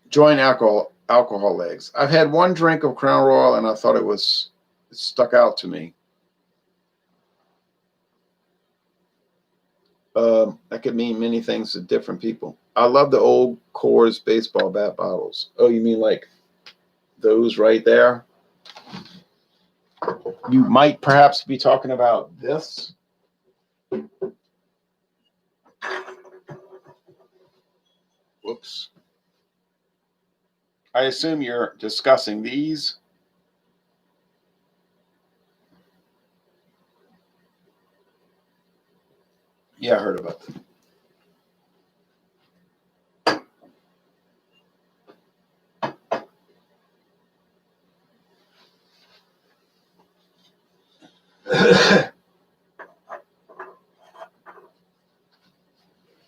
joint alcohol legs. I've had one drink of Crown Royal and I thought it stuck out to me. That could mean many things to different people. I love the old Coors baseball bat bottles. Oh, you mean like those right there? You might perhaps be talking about this. Whoops. I assume you're discussing these. Yeah, I heard about them.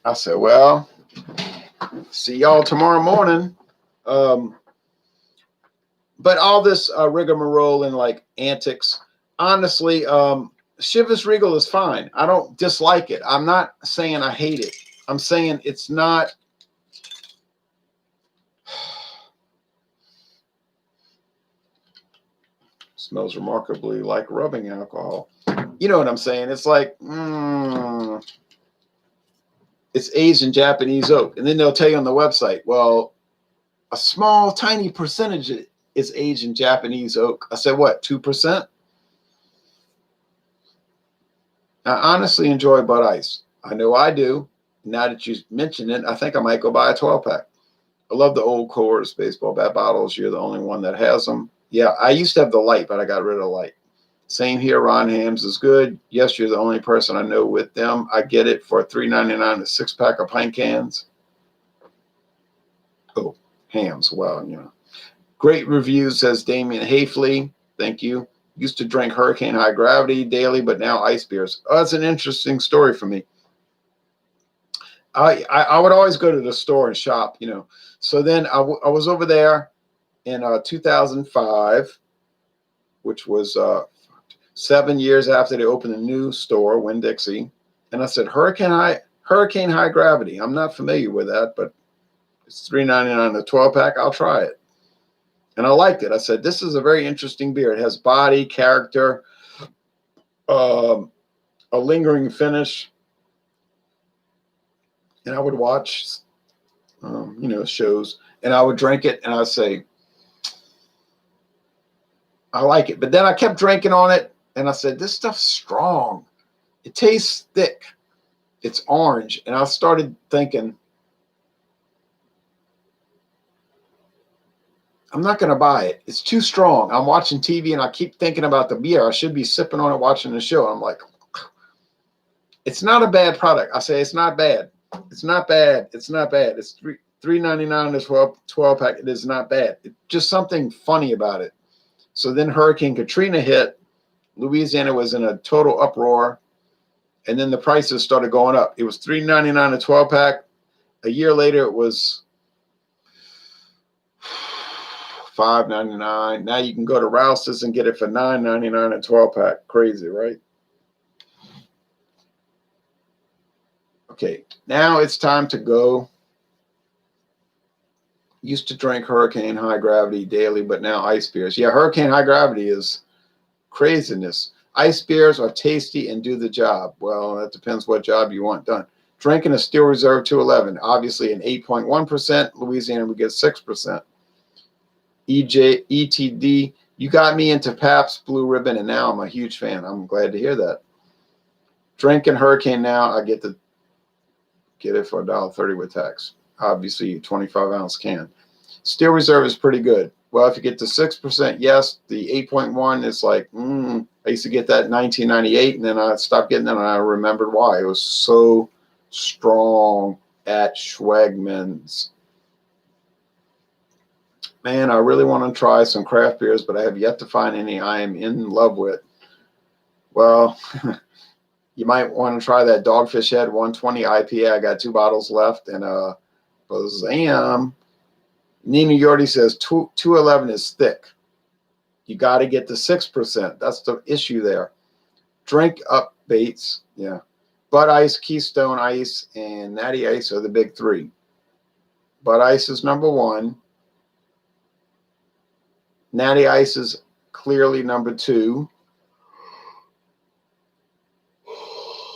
I said, well, see y'all tomorrow morning. But all this rigmarole and like antics, honestly, Chivas Regal is fine. I don't dislike it. I'm not saying I hate it. I'm saying it's not. Smells remarkably like rubbing alcohol. You know what I'm saying? It's like, it's aged in Japanese oak. And then they'll tell you on the website, well, a small, tiny percentage is aged in Japanese oak. I said, what, 2%? I honestly enjoy Bud Ice. I know I do. Now that you mention it, I think I might go buy a 12-pack. I love the old Coors baseball bat bottles. You're the only one that has them. Yeah, I used to have the light, but I got rid of the light. Same here. Ron Hams is good. Yes, you're the only person I know with them. I get it for $3.99 a 6-pack of pint cans. Oh, Hams. Well, you know. Great reviews, says Damian Hafley. Thank you. Used to drink Hurricane High Gravity daily, but now ice beers. Oh, that's an interesting story for me. I would always go to the store and shop, you know. So then I was over there in 2005, which was 7 years after they opened a new store, Winn-Dixie. And I said, Hurricane High Gravity. I'm not familiar with that, but it's $3.99 a 12-pack. I'll try it. And I liked it. I said, this is a very interesting beer. It has body, character, a lingering finish. And I would watch, you know, shows, and I would drink it, and I'd say, I like it. But then I kept drinking on it, and I said, this stuff's strong. It tastes thick. It's orange. And I started thinking, I'm not going to buy it. It's too strong. I'm watching TV, and I keep thinking about the beer. I should be sipping on it, watching the show. I'm like, it's not a bad product. I say, it's not bad. It's not bad. It's not bad. It's $3.99 a 12-pack. It is not bad. It's just something funny about it. So then Hurricane Katrina hit. Louisiana was in a total uproar. And then the prices started going up. It was $3.99 a 12-pack. A year later, it was $5.99. Now you can go to Rouse's and get it for $9.99 a 12-pack. Crazy, right? Okay, now it's time to go. Used to drink Hurricane High Gravity daily, but now ice beers. Yeah, Hurricane High Gravity is craziness. Ice beers are tasty and do the job. Well, that depends what job you want done. Drinking a Steel Reserve 211, obviously an 8.1%. Louisiana, we get 6%. ETD, you got me into Pabst Blue Ribbon, and now I'm a huge fan. I'm glad to hear that. Drinking Hurricane now, I get it for $1.30 with tax. Obviously, a 25-ounce can. Steel Reserve is pretty good. Well, if you get to 6%, yes. The 8.1 is like, I used to get that in 1998, and then I stopped getting that, and I remembered why. It was so strong at Schwegmann's. Man, I really want to try some craft beers, but I have yet to find any I am in love with. Well, you might want to try that Dogfish Head 120 IPA. I got 2 bottles left, and Bazam. Nina Yordi says 211 is thick. You got to get to 6%. That's the issue there. Drink up Bates, yeah. Bud Ice, Keystone Ice, and Natty Ice are the big 3. Bud Ice is number 1. Natty Ice is clearly number 2.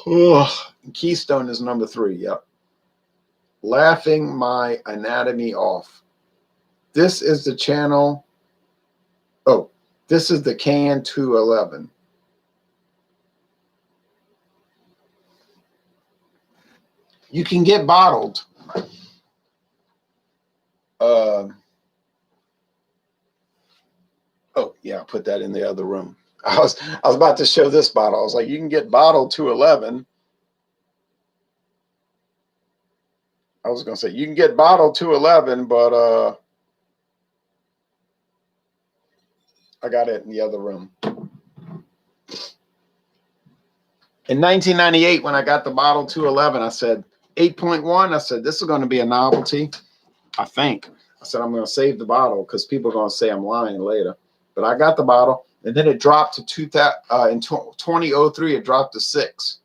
Ugh. Keystone is number 3, yep. Laughing my anatomy off. This is the channel. Oh, this is the can 211. You can get bottled. Oh, yeah, I'll put that in the other room. I was about to show this bottle. I was like, you can get bottled 211. I was going to say, you can get bottled 211, but I got it in the other room. In 1998, when I got the bottle 211, I said, 8.1, I said, this is going to be a novelty, I think. I said, I'm going to save the bottle because people are going to say I'm lying later. But I got the bottle, and then it dropped to 2003, it dropped to 6.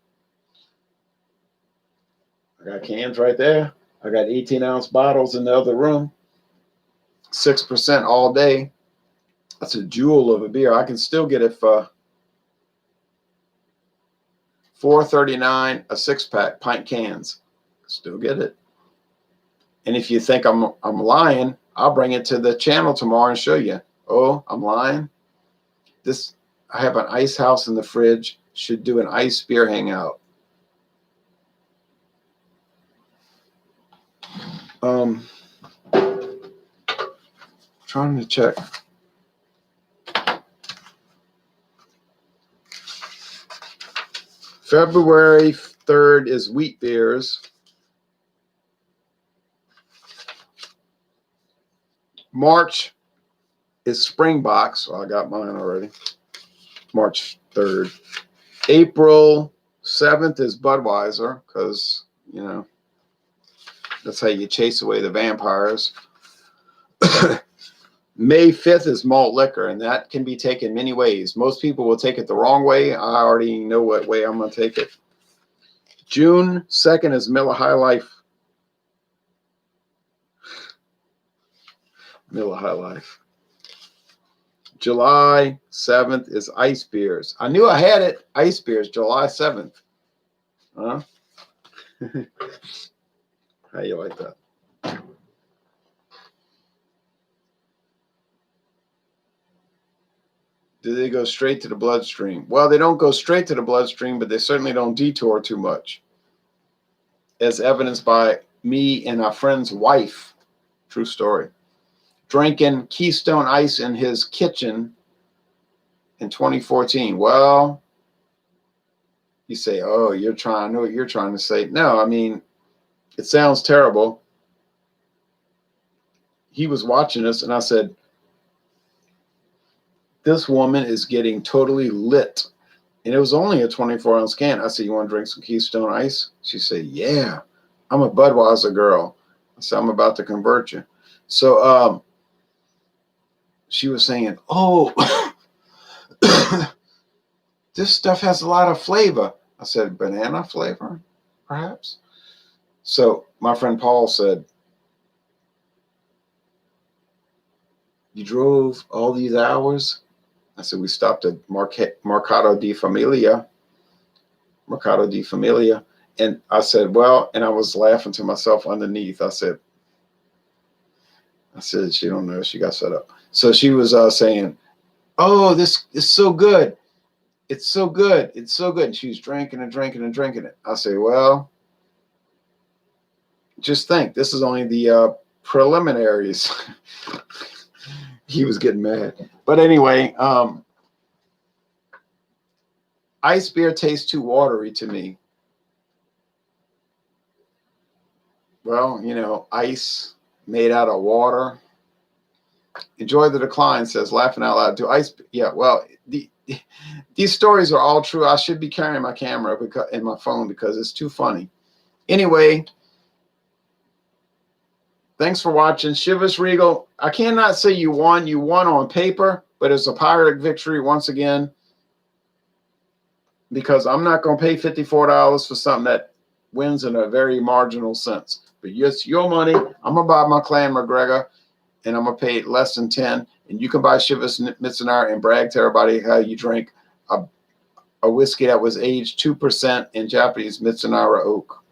I got cans right there. I got 18-ounce bottles in the other room. 6% all day. That's a jewel of a beer. I can still get it for $4.39 a 6-pack, pint cans. Still get it. And if you think I'm lying, I'll bring it to the channel tomorrow and show you. Oh, I'm lying. I have an ice house in the fridge. Should do an ice beer hangout. Trying to check. February 3rd is wheat beers. March is Springboks. So I got mine already. March 3rd. April 7th is Budweiser because, you know, that's how you chase away the vampires. May 5th is malt liquor, and that can be taken many ways. Most people will take it the wrong way. I already know what way I'm going to take it. June 2nd is Miller High Life. Miller High Life. July 7th is ice beers. I knew I had it. Ice beers, July 7th. Huh? How you like that? Do they go straight to the bloodstream? Well, they don't go straight to the bloodstream, but they certainly don't detour too much. As evidenced by me and our friend's wife. True story. Drinking Keystone Ice in his kitchen in 2014. Well, you say, oh, I know what you're trying to say. No, I mean, it sounds terrible. He was watching us, and I said, this woman is getting totally lit. And it was only a 24-ounce can. I said, you want to drink some Keystone Ice? She said, yeah, I'm a Budweiser girl. I said, I'm about to convert you. So she was saying, oh, this stuff has a lot of flavor. I said, banana flavor, perhaps? So my friend Paul said, you drove all these hours? I said, we stopped at Mercado di Familia. Mercado di Familia. And I said, well, and I was laughing to myself underneath. I said, she don't know. She got set up. So she was saying, oh, this is so good. It's so good. It's so good. And she was drinking and drinking and drinking it. I say, well, just think, this is only the preliminaries. He was getting mad. But anyway, ice beer tastes too watery to me. Well, you know, ice made out of water. Enjoy the decline, says laughing out loud. Do ice? Yeah, well, these stories are all true. I should be carrying my camera and my phone because it's too funny. Anyway, thanks for watching. Chivas Regal, I cannot say you won. You won on paper, but it's a Pirate victory once again because I'm not going to pay $54 for something that wins in a very marginal sense. But it's your money. I'm going to buy my Clan MacGregor, and I'm going to pay less than 10. And you can buy Chivas Mizunara and brag to everybody how you drink a whiskey that was aged 2% in Japanese Mizunara oak.